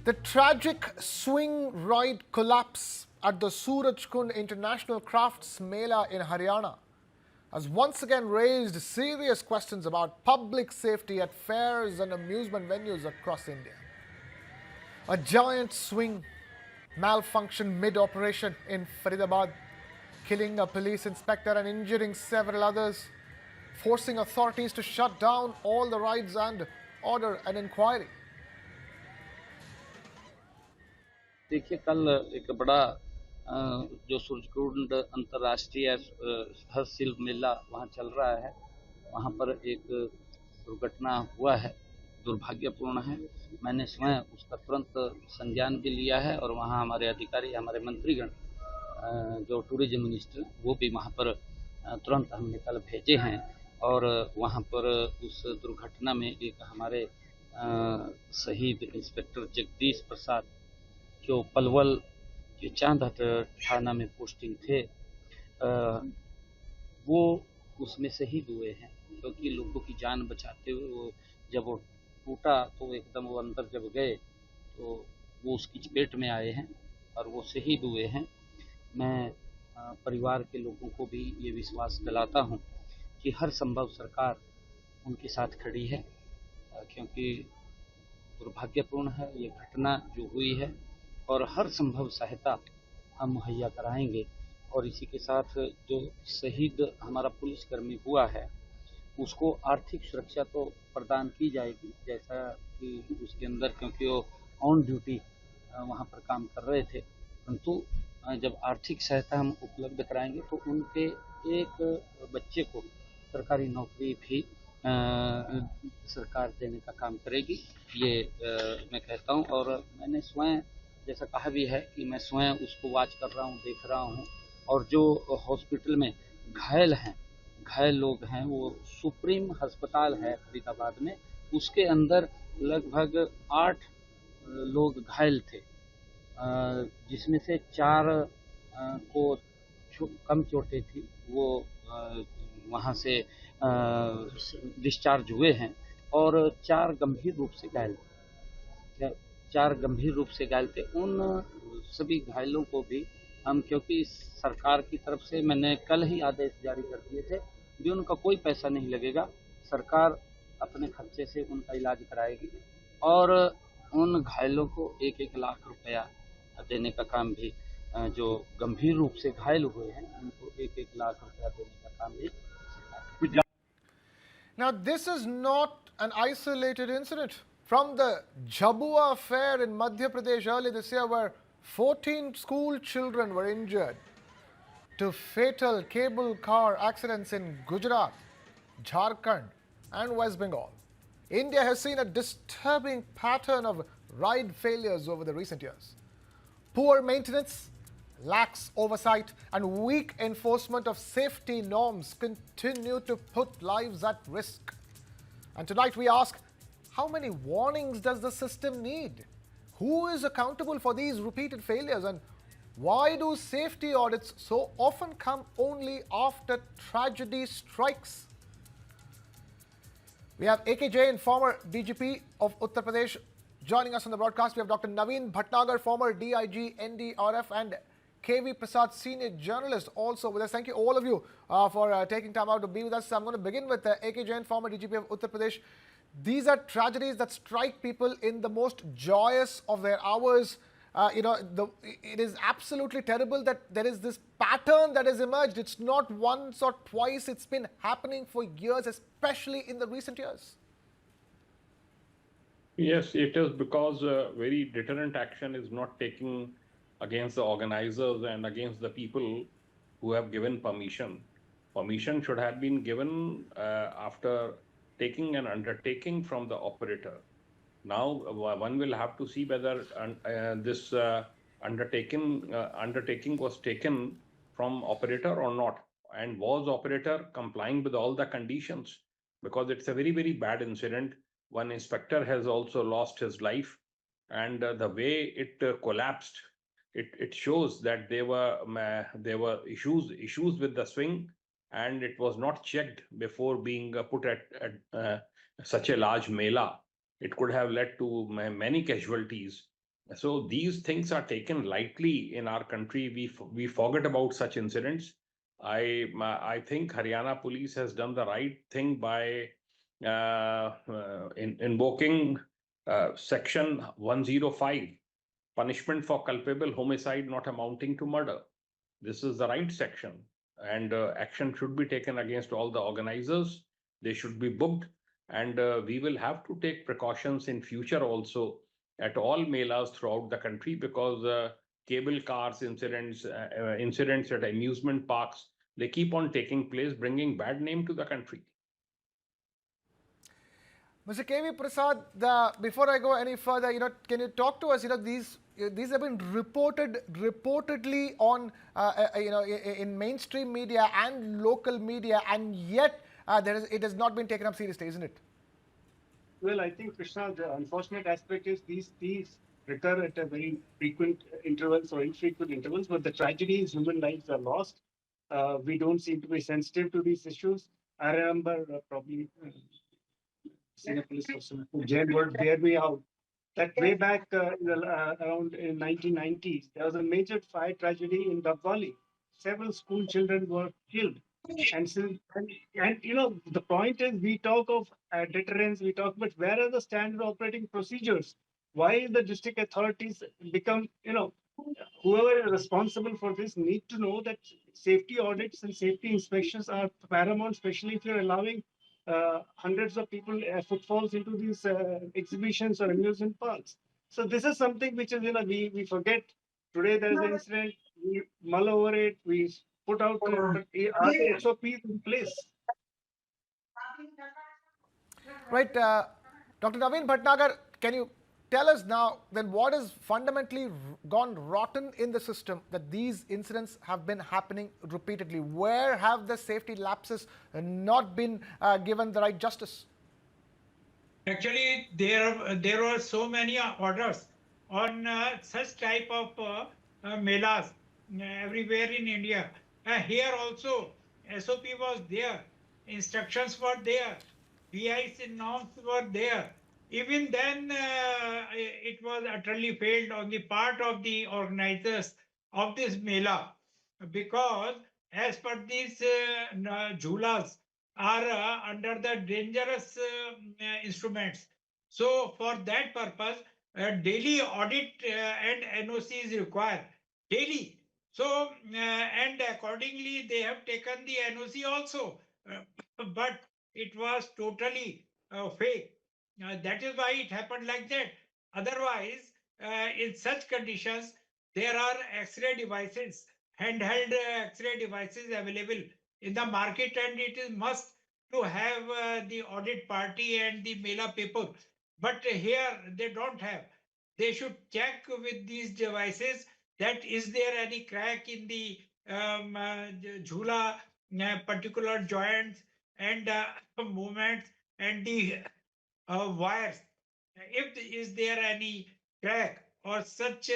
The tragic swing ride collapse at the Surajkund International Crafts Mela in Haryana has once again raised serious questions about public safety at fairs and amusement venues across India. A giant swing malfunctioned mid-operation in Faridabad, killing a police inspector and injuring several others, forcing authorities to shut down all the rides and order an inquiry. देखिए, कल एक बड़ा जो सूरजकुंड अंतर्राष्ट्रीय हस्तशिल्प मेला वहाँ चल रहा है, वहाँ पर एक दुर्घटना हुआ है, दुर्भाग्यपूर्ण है। मैंने स्वयं उसका तुरंत संज्ञान भी लिया है और वहाँ हमारे अधिकारी, हमारे मंत्रीगण जो टूरिज्म मिनिस्टर, वो भी वहाँ पर तुरंत हमने कल भेजे हैं और वहाँ पर उस दुर्घटना में एक हमारे शहीद इंस्पेक्टर जगदीश प्रसाद जो पलवल के चांदहट थाना में पोस्टिंग थे, वो उसमें शहीद हुए हैं, क्योंकि लोगों की जान बचाते हुए वो जब वो टूटा तो एकदम वो अंदर जब गए तो वो उसकी चपेट में आए हैं और वो शहीद हुए हैं। मैं परिवार के लोगों को भी ये विश्वास दिलाता हूँ कि हर संभव सरकार उनके साथ खड़ी है, क्योंकि दुर्भाग्यपूर्ण है ये घटना जो हुई है और हर संभव सहायता हम मुहैया कराएंगे। और इसी के साथ जो शहीद हमारा पुलिसकर्मी हुआ है उसको आर्थिक सुरक्षा तो प्रदान की जाएगी, जैसा कि उसके अंदर, क्योंकि वो ऑन ड्यूटी वहाँ पर काम कर रहे थे, परंतु जब आर्थिक सहायता हम उपलब्ध कराएंगे तो उनके एक बच्चे को सरकारी नौकरी भी सरकार देने का काम करेगी, ये मैं कहता हूँ। और मैंने स्वयं जैसा कहा भी है कि मैं स्वयं उसको वॉच कर रहा हूँ, देख रहा हूँ। और जो हॉस्पिटल में घायल लोग हैं, वो सुप्रीम अस्पताल है फरीदाबाद में, उसके अंदर लगभग 8 लोग घायल थे, जिसमें से 4 को कम चोटें थी, वो वहाँ से डिस्चार्ज हुए हैं और 4 गंभीर रूप से घायल थे। उन सभी घायलों को भी हम, क्योंकि सरकार की तरफ से मैंने कल ही आदेश जारी कर दिए थे कि उनका कोई पैसा नहीं लगेगा, सरकार अपने खर्चे से उनका इलाज कराएगी और उन घायलों को 1-1 लाख रुपया देने का काम भी, जो गंभीर रूप से घायल हुए हैं उनको 1-1 लाख रुपया देने का काम भी। Now, this is not an isolated incident. From the Jhabua fair in Madhya Pradesh early this year, where 14 school children were injured, to fatal cable car accidents in Gujarat, Jharkhand, and West Bengal, India has seen a disturbing pattern of ride failures over the recent years. Poor maintenance, lax oversight, and weak enforcement of safety norms continue to put lives at risk. And tonight we ask, how many warnings does the system need? Who is accountable for these repeated failures? And why do safety audits so often come only after tragedy strikes? We have AK Jain, former DGP of Uttar Pradesh, joining us on the broadcast. We have Dr. Naveen Bhatnagar, former DIG, NDRF, and KV Prasad, senior journalist, also with us. Thank you, all of you, for taking time out to be with us. I'm going to begin with AK Jain, former DGP of Uttar Pradesh. These are tragedies that strike people in the most joyous of their hours. It is absolutely terrible that there is this pattern that has emerged. It's not once or twice. It's been happening for years, especially in the recent years. Yes, it is because very deterrent action is not taken against the organizers and against the people who have given permission. Permission should have been given after taking an undertaking from the operator. Now, one will have to see whether this undertaking was taken from operator or not, and was operator complying with all the conditions, because it's a very, very bad incident. One inspector has also lost his life, and the way it collapsed, it shows that there were issues with the swing, and it was not checked before being put at such a large mela. It could have led to many casualties, So these things are taken lightly in our country. We forget about such incidents. I think Haryana police has done the right thing by invoking section 105, punishment for culpable homicide not amounting to murder. This is the right section, and action should be taken against all the organizers. They should be booked, and we will have to take precautions in future also at all melas throughout the country, because cable cars incidents, incidents at amusement parks, they keep on taking place, bringing bad name to the country. Mr. KV Prasad, before I go any further, can you talk to us? These have been reportedly on, in mainstream media and local media, and yet it has not been taken up seriously, isn't it? Well, I think, Krishna, the unfortunate aspect is these recur at a very frequent intervals or infrequent intervals, but the tragedy is human lives are lost. We don't seem to be sensitive to these issues. I remember probably senior police person Jain would bear me out that way back around in 1990s, there was a major fire tragedy in Dubb Valley. Several school children were killed. And, so, and the point is, we talk of deterrence, we talk, but where are the standard operating procedures? Why the district authorities become, whoever is responsible for this need to know that safety audits and safety inspections are paramount, especially if you're allowing hundreds of people footfalls into these exhibitions or amusement parks. So this is something which is, we forget. Today there is an incident, we mull over it, we put out but are the SOPs in place? Right. Dr. Naveen Bhatnagar, can you tell us now then what has fundamentally gone rotten in the system that these incidents have been happening repeatedly? Where have the safety lapses not been given the right justice? Actually, there were so many orders on such type of melas everywhere in India. Here also, SOP was there, instructions were there, BIC norms were there. Even then, it was utterly failed on the part of the organizers of this Mela, because as per these jhulas are under the dangerous instruments. So for that purpose, daily audit and NOC is required. Daily. So, and accordingly, they have taken the NOC also. But it was totally fake. That is why it happened like that. Otherwise, in such conditions, there are X-ray devices, handheld X-ray devices available in the market, and it is must to have the audit party and the Mela people. But here they don't have. They should check with these devices that is there any crack in the jhula, particular joints and movements and the wires. If is there any crack or such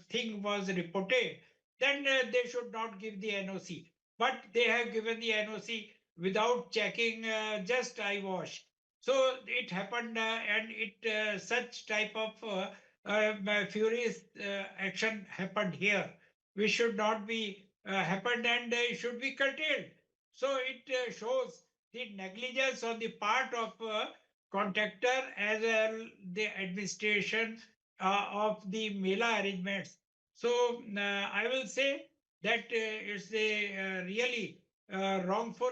thing was reported, then they should not give the NOC. But they have given the NOC without checking, just eye wash. So it happened, and it such type of furious action happened here, which should not be happened, and should be curtailed. So it shows the negligence on the part of contractor as well the administration of the Mela arrangements. So I will say that it's a really wrongful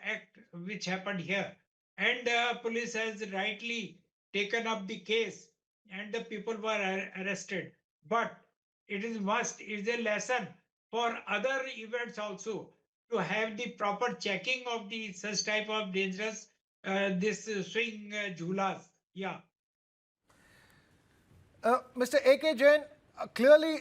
act which happened here, and police has rightly taken up the case, and the people were arrested. But it is must, it is a lesson for other events also to have the proper checking of the such type of dangerous this swing jhulas. Yeah. Mr. A.K. Jain, clearly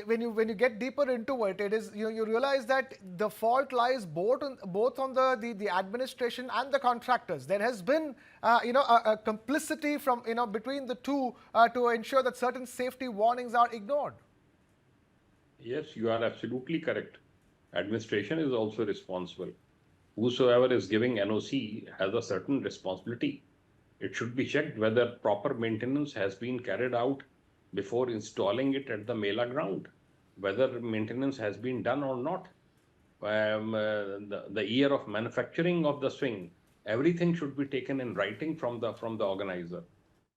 when you get deeper into it, it is you realize that the fault lies both on the administration and the contractors. There has been a complicity from between the two to ensure that certain safety warnings are ignored. Yes, you are absolutely correct. Administration is also responsible. Whosoever is giving NOC has a certain responsibility. It should be checked whether proper maintenance has been carried out before installing it at the Mela ground, whether maintenance has been done or not. The year of manufacturing of the swing, everything should be taken in writing from the organizer.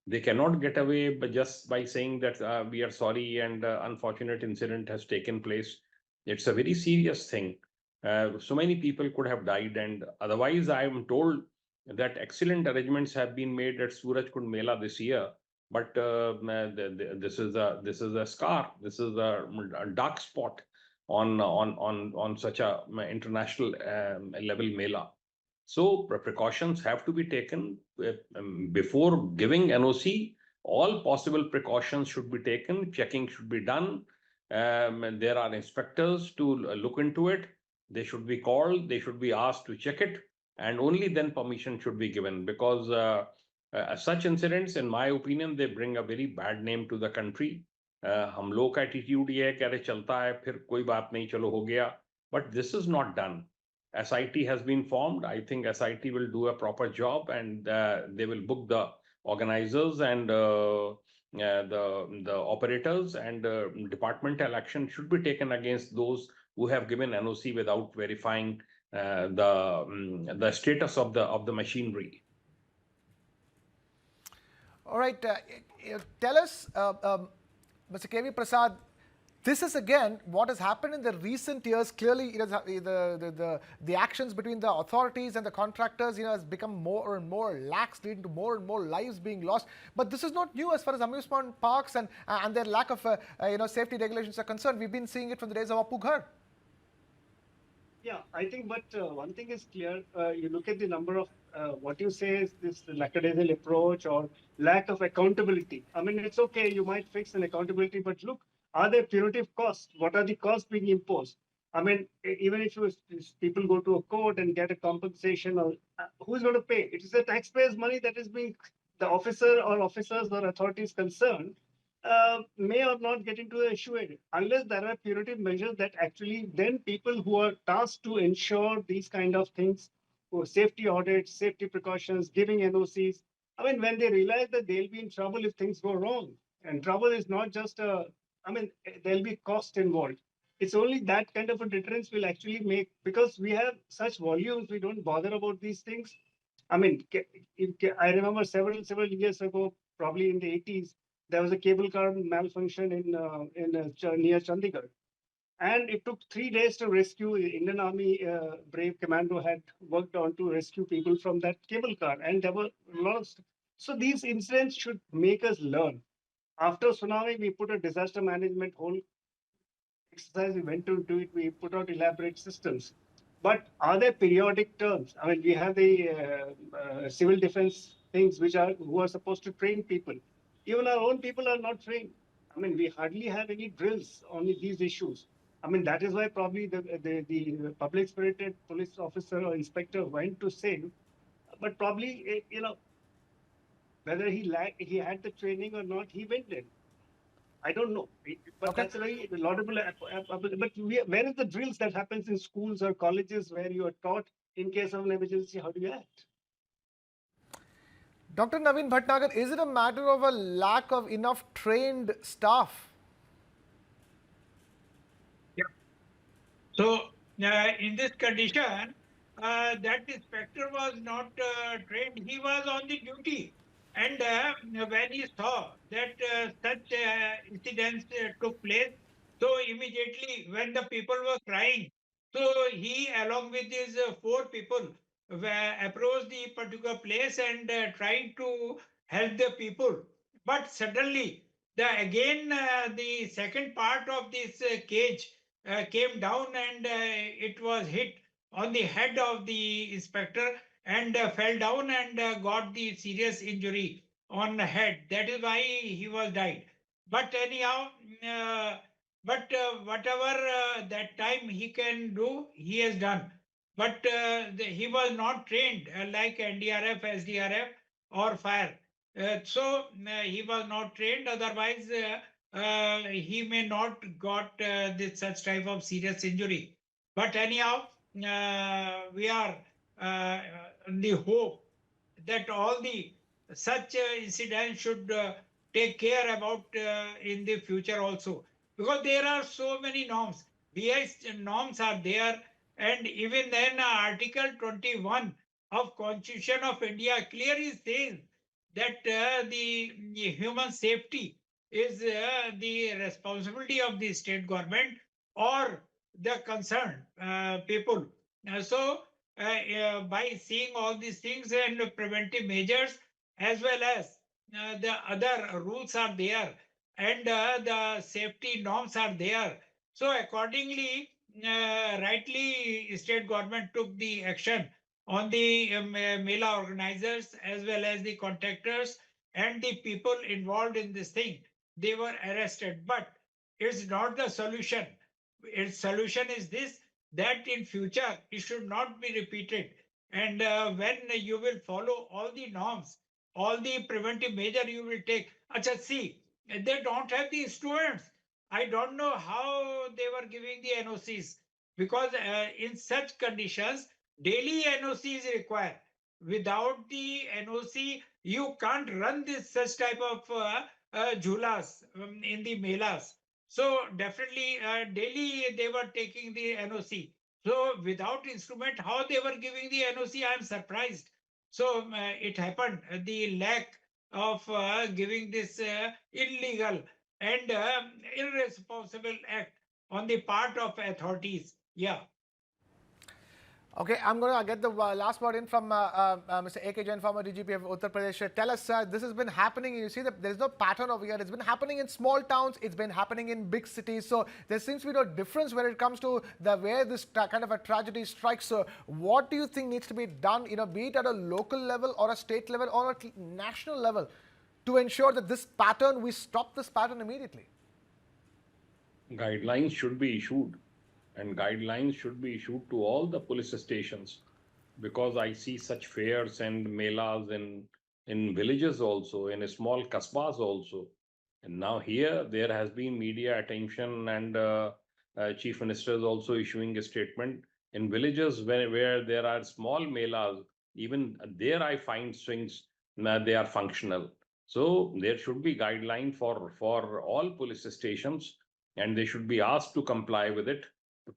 They cannot get away just by saying that we are sorry and unfortunate incident has taken place. It's a very serious thing. So many people could have died, and otherwise, I am told that excellent arrangements have been made at Surajkund Mela this year. But this is a scar. This is a dark spot on such a international level Mela. So precautions have to be taken before giving NOC. All possible precautions should be taken. Checking should be done. And there are inspectors to look into it. They should be called. They should be asked to check it, and only then permission should be given. Because such incidents, in my opinion, they bring a very bad name to the country. हम लोग का attitude ये है कि अरे चलता है फिर कोई बात नहीं चलो हो गया, but this is not done. SIT has been formed. I think SIT will do a proper job, and they will book the organizers and the operators, and departmental action should be taken against those who have given NOC without verifying the status of the machinery. All right, tell us, Mr. KV Prasad, this is again what has happened in the recent years. Clearly, the actions between the authorities and the contractors, has become more and more lax, leading to more and more lives being lost. But this is not new as far as amusement parks and their lack of safety regulations are concerned. We've been seeing it from the days of Apu Ghar. Yeah, I think, but one thing is clear. You look at the number of what you say is this lackadaisical approach or lack of accountability. I mean, it's okay, you might fix an accountability, but look, are there punitive costs? What are the costs being imposed? I mean, even if people go to a court and get a compensation, or who's going to pay? It is the taxpayers' money that is being, the officer or officers or authorities concerned may or not get into the issue unless there are punitive measures that actually then people who are tasked to ensure these kind of things, safety audits, safety precautions, giving NOCs. I mean, when they realize that they'll be in trouble if things go wrong, and trouble is not just there'll be cost involved. It's only that kind of a deterrence will actually make, because we have such volumes, we don't bother about these things. I mean, I remember several years ago, probably in the 80s, there was a cable car malfunction near Chandigarh. And it took 3 days to rescue. Indian Army Brave Commando had worked on to rescue people from that cable car. And there were a lot of... So these incidents should make us learn. After tsunami, we put a disaster management whole exercise. We went to do it. We put out elaborate systems. But are there periodic terms? I mean, we have the civil defense things who are supposed to train people. Even our own people are not trained. I mean, we hardly have any drills on these issues. I mean, that is why probably the public-spirited police officer or inspector went to save, but probably, whether he had the training or not, he went in. I don't know, but Okay. that's a very laudable. But where is the drills that happens in schools or colleges where you are taught in case of an emergency, how do you act? Dr. Naveen Bhatnagar, is it a matter of a lack of enough trained staff? Yeah. So, in this condition, that inspector was not trained. He was on the duty. And when he saw that such incidents took place, so immediately when the people were crying, so he along with his 4 people approached the particular place and trying to help the people. But suddenly, the second part of this cage came down and it was hit on the head of the inspector and fell down and got the serious injury on the head. That is why he was died. But anyhow, whatever that time he can do, he has done. But he was not trained like NDRF, SDRF or fire. So he was not trained. Otherwise, he may not got this such type of serious injury. But anyhow, we are in the hope that all the such incidents should take care about in the future also, because there are so many norms. BIS norms are there, and even then Article 21 of Constitution of India clearly says that the human safety is the responsibility of the state government or the concerned people. By seeing all these things and preventive measures, as well as the other rules are there, and the safety norms are there. So accordingly, rightly, state government took the action on the Mela organizers as well as the contractors and the people involved in this thing. They were arrested, but it's not the solution. Its solution is this, that in future it should not be repeated. And when you will follow all the norms, all the preventive measure you will take. Acha, see, they don't have the students. I don't know how they were giving the NOCs, because in such conditions, daily NOC is required. Without the NOC, you can't run this such type of jhulas in the melas. So definitely daily they were taking the NOC. So without instrument, how they were giving the NOC, I am surprised. So it happened, the lack of giving this illegal and irresponsible act on the part of authorities. Yeah. Okay, I'm going to get the last word in from Mr. A.K. Jain, former DGP of Uttar Pradesh. Tell us, this has been happening. You see that there's no pattern over here. It's been happening in small towns. It's been happening in big cities. So there seems to be no difference when it comes to the where this kind of a tragedy strikes. So what do you think needs to be done, be it at a local level or a state level or a national level, to ensure that this pattern, we stop this pattern immediately? Guidelines should be issued, and guidelines should be issued to all the police stations, because I see such fairs and melas in villages also, in small kasbas also. And now here there has been media attention, and chief minister is also issuing a statement. In villages where there are small melas, even there I find swings, they are functional. So there should be guideline for all police stations, and they should be asked to comply with it,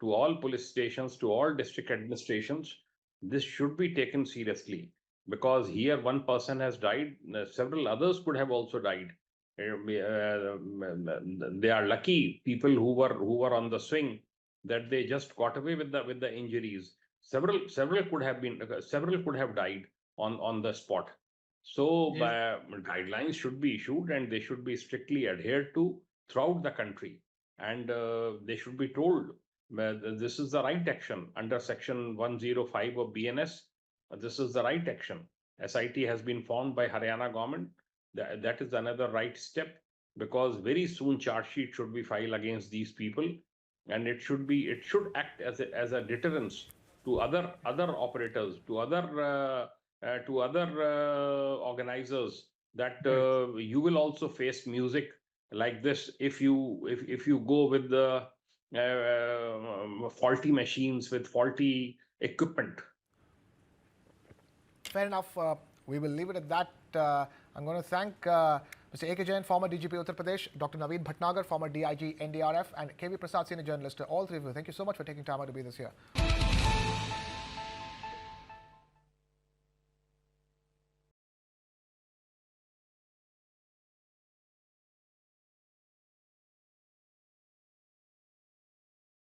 to all police stations, to all district administrations. This should be taken seriously, because here one person has died, several others could have also died. They are lucky people who were on the swing, that they just got away with the injuries. Several could have died on the spot. So Yes. guidelines should be issued, and they should be strictly adhered to throughout the country, and they should be told this is the right action under section 105 of BNS. This is the right action. SIT has been formed by Haryana government. That is another right step, because very soon charge sheet should be filed against these people, and it should act as a deterrence to other operators, to other organizers, that you will also face music like this if you go with the faulty machines, with faulty equipment. Fair enough. We will leave it at that. I'm going to thank Mr. A.K. Jain, former DGP Uttar Pradesh, Dr. Naveed Bhatnagar, former DIG NDRF, and KV Prasad, senior journalist. All three of you, thank you so much for taking time out to be this here.